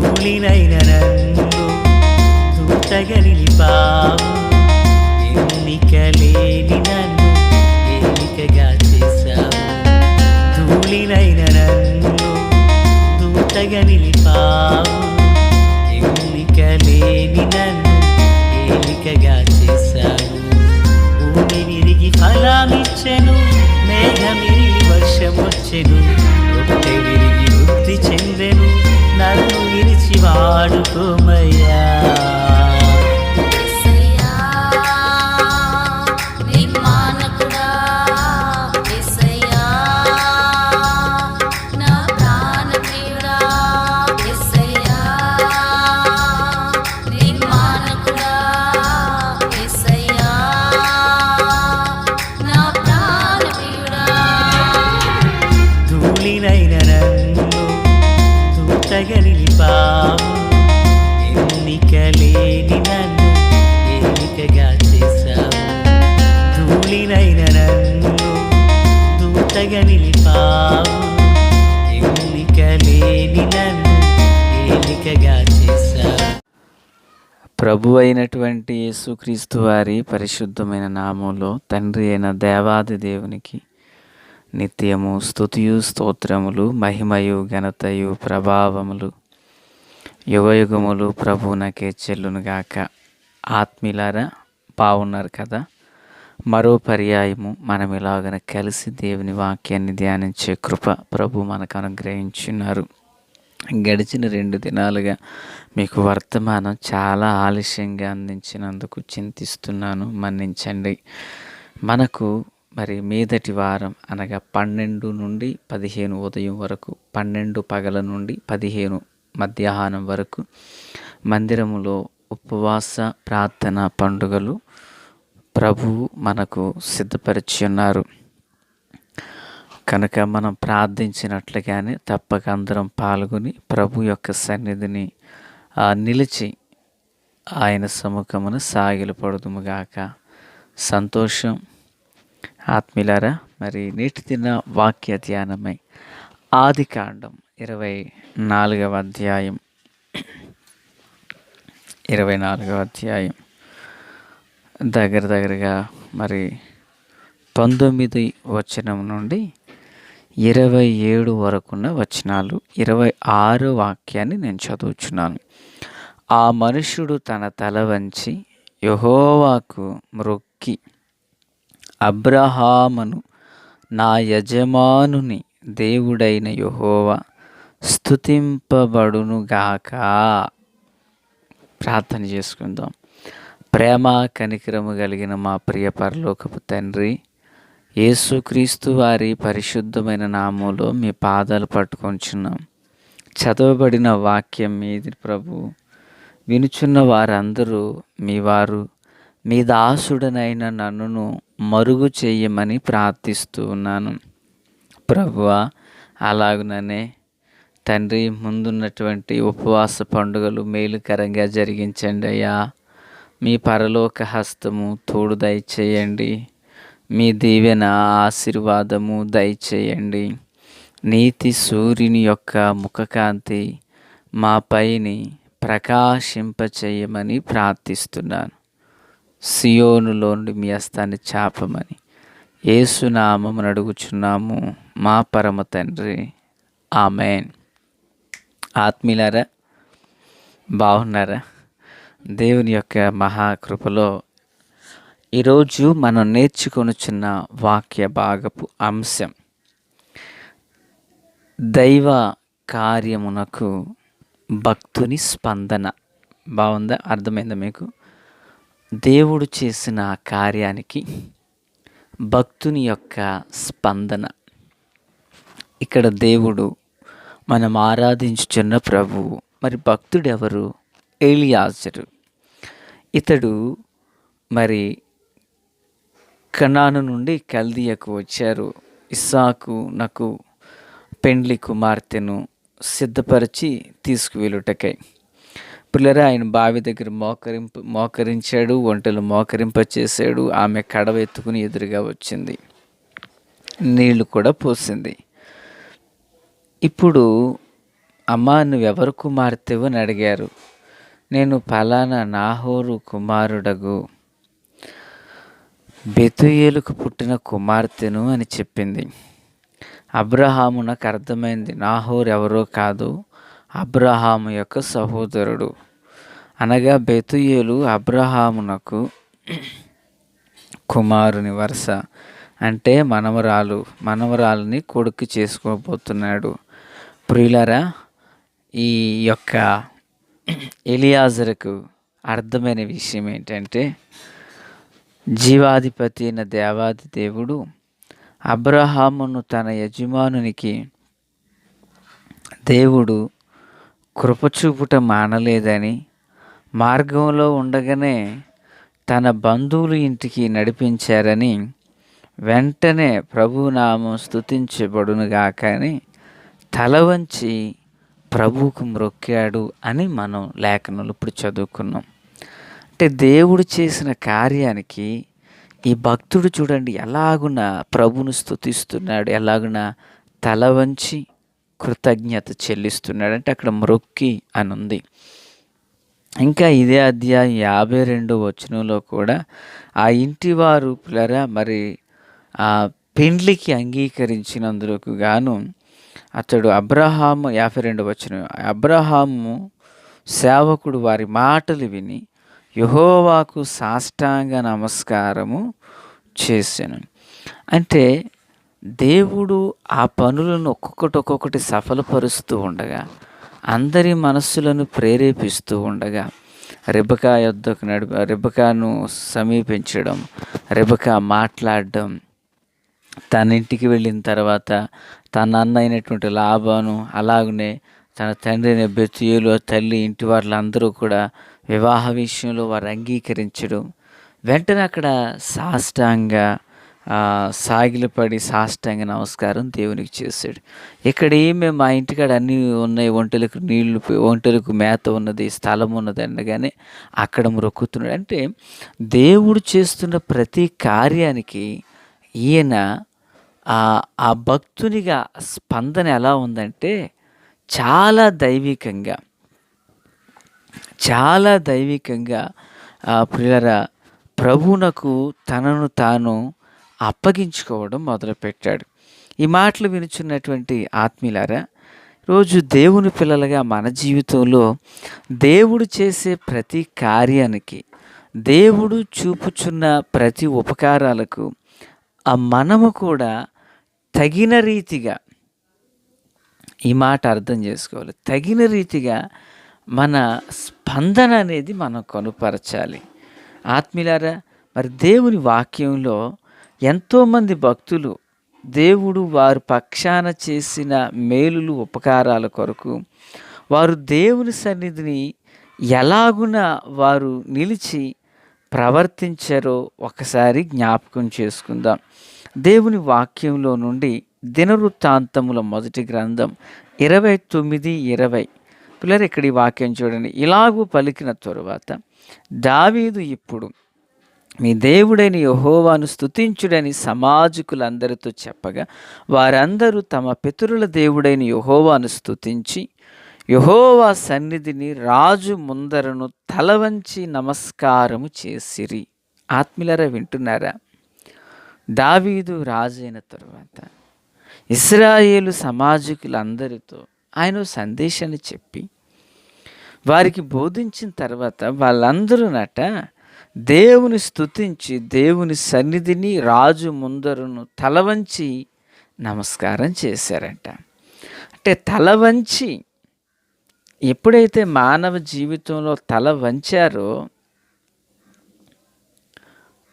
ధూళినైన నన్ను దూతగా నిలిపావు, ఎన్నిక లేని నన్ను ఏలికగా చేశావు. ధూళినైన నన్ను దూతగా నిలిపావు, ఎన్నిక లేని నన్ను ఏలికగా చేశావు. భూమి విరిగి ఫలమిచ్చెను, మేఘమిరిగి వర్షమొచ్చెను, రొట్టె విరిగి వృద్ధి చెందెను, నన్ను విరిచి వాడుకోమయ్యా. ధూళినైన నన్ను దూతగా నిలిపావు, ఎన్నిక లేని నన్ను ఏలికగా చేశావు. ధూళినైన నన్ను దూతగా నిలిపావు, ఎన్నిక లేని నన్ను ఏలికగా చేశావు. ప్రభు అయినటువంటి యేసుక్రీస్తు వారి పరిశుద్ధమైన నామంలో తండ్రి అయిన దేవాది దేవునికి నిత్యము స్తుతియు స్తోత్రములు, మహిమయు ఘనతయు ప్రభావములు యుగయుగములు ప్రభువునకే చెల్లునుగాక. ఆత్మీయులారా, బాగున్నారు కదా? మరో పర్యాయము మనం ఇలాగన కలిసి దేవుని వాక్యాన్ని ధ్యానించే కృప ప్రభు మనకు అనుగ్రహించున్నారు. గడిచిన 2 దినాలుగా మీకు వర్తమానం చాలా ఆలస్యంగా అందించినందుకు చింతిస్తున్నాను, మన్నించండి. మనకు మరి మీదటి వారం అనగా 12 నుండి 15 ఉదయం వరకు, 12 పగల నుండి 15 మధ్యాహ్నం వరకు మందిరములో ఉపవాస ప్రార్థన పండుగలు ప్రభువు మనకు సిద్ధపరిచి ఉన్నారు. కనుక మనం ప్రార్థించినట్లుగానే తప్పక అందరం పాల్గొని ప్రభు యొక్క సన్నిధిని నిలిచి ఆయన సముఖమును సాగిలపడుదుముగాక. సంతోషం. ఆత్మీయులారా, మరి నేటి దిన వాక్య ధ్యానమై ఆదికాండం 24వ అధ్యాయం 24వ అధ్యాయం దగ్గరగా మరి 19 వచనం నుండి 27 వరకున్న వచనాలు, 26 వాక్యాన్ని నేను చదువుచున్నాను. ఆ మనుష్యుడు తన తల వంచి యెహోవాకు మ్రొక్కి, అబ్రహామును నా యజమానుని దేవుడైన యెహోవా స్తుతింపబడునుగాక. ప్రార్థన చేసుకుందాం. ప్రేమ కనికరము కలిగిన మా ప్రియ పరలోకపు తండ్రి, యేసుక్రీస్తు వారి పరిశుద్ధమైన నామంలో మీ పాదాలు పట్టుకొంచున్నాం. చదవబడిన వాక్యం మీది ప్రభు. వినుచున్న వారందరూ మీ వారు, మీ దాసుడనైన నన్నును మరుగు చేయమని ప్రార్థిస్తూ ఉన్నాను. ప్రభువా, అలాగుననే తండ్రి, ముందున్నటువంటి ఉపవాస పండుగలు మేలుకరంగా జరిగించండి అయ్యా. మీ పరలోక హస్తము తోడు దయచేయండి. మీ దీవెన ఆశీర్వాదము దయచేయండి. నీతి సూర్యుని యొక్క ముఖకాంతి మా పైని ప్రకాశింపచేయమని ప్రార్థిస్తున్నాను. సియోనులో నుండి మీ హస్తాన్ని చాపమని యేసునామమున అడుగుచున్నాము మా పరమ తండ్రి, ఆమేన్. ఆత్మీయులారా, బాగున్నారా? దేవుని యొక్క మహాకృపలో ఈరోజు మనం నేర్చుకొనుచున్న వాక్య భాగపు అంశం దైవ కార్యమునకు భక్తుని స్పందన. బాగుందా? అర్థమైందా మీకు? దేవుడు చేసిన కార్యానికి భక్తుని యొక్క స్పందన. ఇక్కడ దేవుడు మనం ఆరాధించుచున్న ప్రభువు. మరి భక్తుడు ఎవరు? ఎలియాజరు. ఇతడు మరి కనాను నుండి కల్దీయకు వచ్చారు. ఇస్సాకు నాకు పెండ్లి కుమార్తెను సిద్ధపరిచి తీసుకువెళ్ళుటకై. పిల్లరా, ఆయన బావి దగ్గర మోకరించాడు, ఒంటెలు మోకరింపచేశాడు. ఆమె కడవ ఎత్తుకుని ఎదురుగా వచ్చింది, నీళ్లు కూడా పోసింది. ఇప్పుడు అమ్మా, నువ్వెవరు కుమార్తెవు అని అడిగారు. నేను పలానా నాహోరు కుమారుడగు బెతూయేలుకు పుట్టిన కుమార్తెను అని చెప్పింది. అబ్రహాము నాకు అర్థమైంది, నాహోరు ఎవరో కాదు, అబ్రహాము యొక్క సహోదరుడు. అనగా బెతూయేలు అబ్రహామునకు కుమారుని వరుస, అంటే మనవరాలని కొడుకు చేసుకోబోతున్నాడు. ప్రియులారా, ఈ యొక్క ఎలియాజరుకు అర్థమైన విషయం ఏంటంటే, జీవాధిపతి అయిన దేవాది దేవుడు అబ్రహామును తన యజమానునికి దేవుడు కృపచూపుట మానలేదని, మార్గంలో ఉండగానే తన బంధువులు ఇంటికి నడిపించారని, వెంటనే ప్రభునామం స్తుతించబడునుగాక అని తల వంచి ప్రభువుకు మ్రొక్కాడు అని మనం లేఖనంలో ఇప్పుడు చదువుకున్నాం. అంటే దేవుడు చేసిన కార్యానికి ఈ భక్తుడు చూడండి ఎలాగున ప్రభును స్తుతిస్తున్నాడు, ఎలాగున తల వంచి కృతజ్ఞత చెల్లిస్తున్నాడు. అంటే అక్కడ మ్రొక్కి అని ఉంది. ఇంకా ఇదే అధ్యాయం 52వ వచనంలో కూడా ఆ ఇంటి వారు పిల్లరా మరి ఆ పెండ్లికి అంగీకరించినందుకు గాను అతడు అబ్రహాము 52వ వచనం, అబ్రహాము సేవకుడు వారి మాటలు విని యెహోవాకు సాష్టాంగ నమస్కారము చేశాను. అంటే దేవుడు ఆ పనులను ఒక్కొక్కటి సఫలపరుస్తూ ఉండగా, అందరి మనస్సులను ప్రేరేపిస్తూ ఉండగా, రెబెకాను సమీపించడం, రెబెకా మాట్లాడడం, తన ఇంటికి వెళ్ళిన తర్వాత తన అన్న అయినటువంటి లాబాను, అలాగనే తన తండ్రి అయిన బెతూయేలు తల్లి ఇంటి వాళ్ళందరూ కూడా వివాహ విషయంలో వారు అంగీకరించడం, వెంటనే అక్కడ సాగిలపడి సాష్టాంగ నమస్కారం దేవునికి చేశాడు. ఇక్కడ ఏమే మా ఇంటికాడ అన్నీ ఉన్నాయి, ఒంటెలకు మేత ఉన్నది, స్థలం ఉన్నది అనగానే అక్కడ మొక్కుతున్నాడు. అంటే దేవుడు చేస్తున్న ప్రతి కార్యానికి ఈయన ఆ భక్తునిగా స్పందన ఎలా ఉందంటే చాలా దైవికంగా ప్రియులారా ప్రభువునకు తనను తాను అప్పగించుకోవడం మొదలుపెట్టాడు. ఈ మాటలు వినుచున్నటువంటి ఆత్మీయులారా, రోజు దేవుని పిల్లలుగా మన జీవితంలో దేవుడు చేసే ప్రతి కార్యానికి, దేవుడు చూపుచున్న ప్రతి ఉపకారాలకు మనము కూడా తగిన రీతిగా, ఈ మాట అర్థం చేసుకోవాలి, తగిన రీతిగా మన స్పందన అనేది మనం కనుపరచాలి. ఆత్మీయులారా, మరి దేవుని వాక్యంలో ఎంతోమంది భక్తులు దేవుడు వారి పక్షాన చేసిన మేలులు ఉపకారాల కొరకు వారు దేవుని సన్నిధిని ఎలాగున వారు నిలిచి ప్రవర్తించారో ఒకసారి జ్ఞాపకం చేసుకుందాం. దేవుని వాక్యంలో నుండి దినవృత్తాంతముల మొదటి గ్రంథం 29:20 పిల్లలు ఇక్కడ ఈ వాక్యం చూడండి. ఇలాగూ పలికిన తరువాత దావీదు ఇప్పుడు మీ దేవుడైన యెహోవాను స్తుతించుడని సమాజకులందరితో చెప్పగా, వారందరూ తమ పితరుల దేవుడైన యెహోవాను స్తుతించి యెహోవా సన్నిధిని రాజు ముందరను తల వంచి నమస్కారము చేసిరి. ఆత్మీయులారా, వింటున్నారా? దావీదు రాజు అయిన తరువాత ఇశ్రాయేలు సమాజకులందరితో ఆయన సందేశాన్ని చెప్పి వారికి బోధించిన తర్వాత వాళ్ళందరూనట దేవుని స్తుతించి దేవుని సన్నిధిని రాజు ముందరును తల వంచి నమస్కారం చేశారంట. అంటే తల వంచి ఎప్పుడైతే మానవ జీవితంలో తల వంచారో,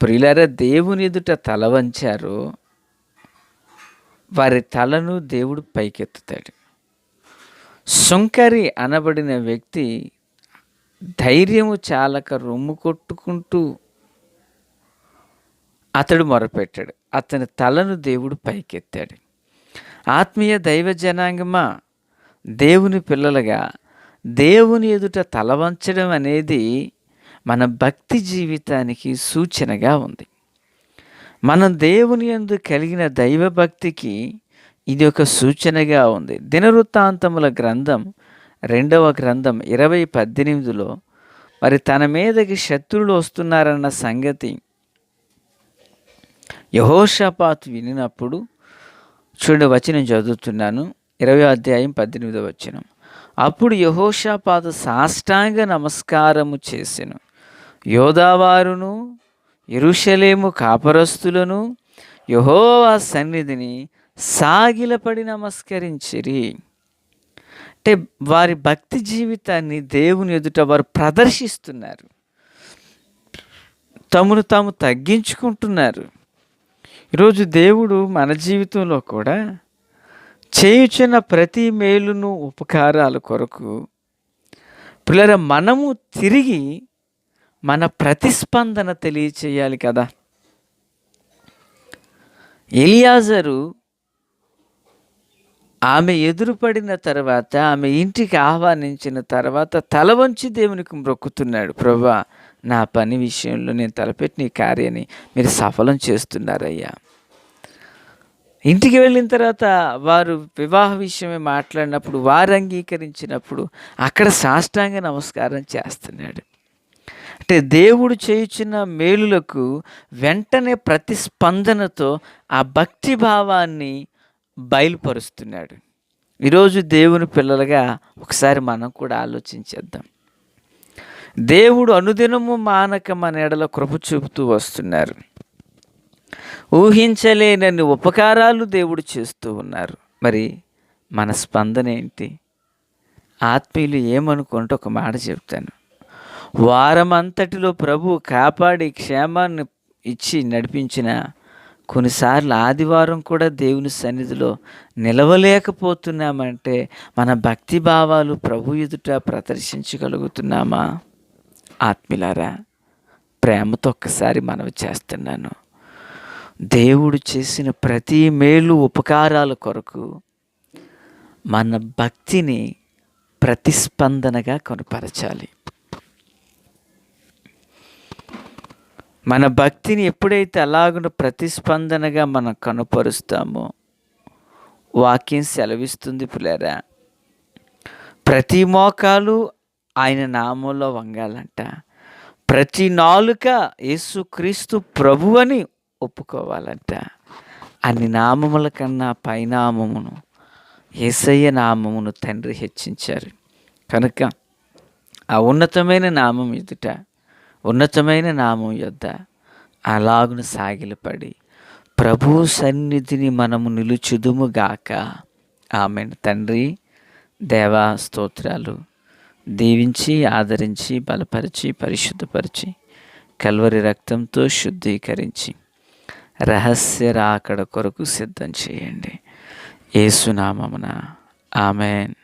ప్రియులారా, దేవుని ఎదుట తల వంచారో వారి తలను దేవుడు పైకెత్తుతాడు. సుంకరి అనబడిన వ్యక్తి ధైర్యము చాలక రొమ్ము కొట్టుకుంటూ అతడు మొరపెట్టాడు. అతని తలను దేవుడు పైకెత్తాడు. ఆత్మీయ దైవ జనాంగమా, దేవుని పిల్లలుగా దేవుని ఎదుట తల వంచడం అనేది మన భక్తి జీవితానికి సూచనగా ఉంది. మనం దేవుని యందు కలిగిన దైవ భక్తికి ఇది ఒక సూచనగా ఉంది. దినవృత్తాంతముల గ్రంథం రెండవ గ్రంథం 20:18లో మరి తన మీదకి శత్రువులు వస్తున్నారన్న సంగతి యెహోషాపాతు వినినప్పుడు, చూడండి వచనం చదువుతున్నాను, 20:18. అప్పుడు యెహోషాపాతు సాష్టాంగ నమస్కారము చేసెను. యోదావారును యెరూషలేము కాపరస్తులను యెహోవా సన్నిధిని సాగిలపడి నమస్కరించిరి. అంటే వారి భక్తి జీవితాన్ని దేవుని ఎదుట వారు ప్రదర్శిస్తున్నారు, తమను తాము తగ్గించుకుంటున్నారు. ఈరోజు దేవుడు మన జీవితంలో కూడా చేయుచున్న ప్రతి మేలును ఉపకారాల కొరకు పిల్లల మనము తిరిగి మన ప్రతిస్పందన తెలియచేయాలి కదా. ఎలియాజరు ఆమె ఎదురుపడిన తర్వాత, ఆమె ఇంటికి ఆహ్వానించిన తర్వాత తల వంచి దేవునికి మొక్కుతున్నాడు, ప్రభువా నా పని విషయంలో నేను తలపెట్టిన ఈ కార్యాన్ని మీరు సఫలం చేస్తున్నారయ్యా. ఇంటికి వెళ్ళిన తర్వాత వారు వివాహ విషయమే మాట్లాడినప్పుడు, వారు అంగీకరించినప్పుడు అక్కడ సాష్టాంగ నమస్కారం చేస్తున్నాడు. అంటే దేవుడు చేయుచున్న మేలులకు వెంటనే ప్రతిస్పందనతో ఆ భక్తి భావాన్ని బయలుపరుస్తున్నాడు. ఈరోజు దేవుని పిల్లలుగా ఒకసారి మనం కూడా ఆలోచించేద్దాం. దేవుడు అనుదినము మానక మన ఎడల కృప చూపుతూ వస్తున్నారు. ఊహించలేనన్ని ఉపకారాలు దేవుడు చేస్తూ ఉన్నారు. మరి మన స్పందన ఏంటి? ఆత్మీయులు ఏమనుకుంటే ఒక మాట చెప్తాను. వారమంతటిలో ప్రభు కాపాడి క్షేమాన్ని ఇచ్చి నడిపించిన కొన్నిసార్లు ఆదివారం కూడా దేవుని సన్నిధిలో నిలవలేకపోతున్నామంటే మన భక్తి భావాలు ప్రభు ఎదుట ప్రదర్శించగలుగుతున్నామా? ఆత్మీయులారా, ప్రేమతో ఒక్కసారి మనవి చేస్తున్నాను. దేవుడు చేసిన ప్రతి మేలు ఉపకారాల కొరకు మన భక్తిని ప్రతిస్పందనగా కనపరచాలి. మన భక్తిని ఎప్పుడైతే అలాగున ప్రతిస్పందనగా మనం కనపరుస్తామో, వాక్యం సెలవిస్తుంది పిల్లరా, ప్రతి మోకాలు ఆయన నామంలో వంగాలంట, ప్రతి నాలుక యేసుక్రీస్తు ప్రభువని ఒప్పుకోవాలంట. అన్ని నామముల కన్నా పైనామమును, యేసయ్య నామమును తండ్రి హెచ్చించారు కనుక ఆ ఉన్నతమైన నామం ఎదుట, ఉన్నతమైన నామం యొద్ద అలాగున సాగిలపడి ప్రభు సన్నిధిని మనము నిలుచుదుముగాక. ఆమేన్. తండ్రి దేవా స్తోత్రాలు. దీవించి ఆదరించి బలపరిచి పరిశుద్ధపరిచి కల్వరి రక్తంతో శుద్ధీకరించి రహస్య రాకడ కొరకు సిద్ధం చేయండి. యేసు నామమున ఆమేన్.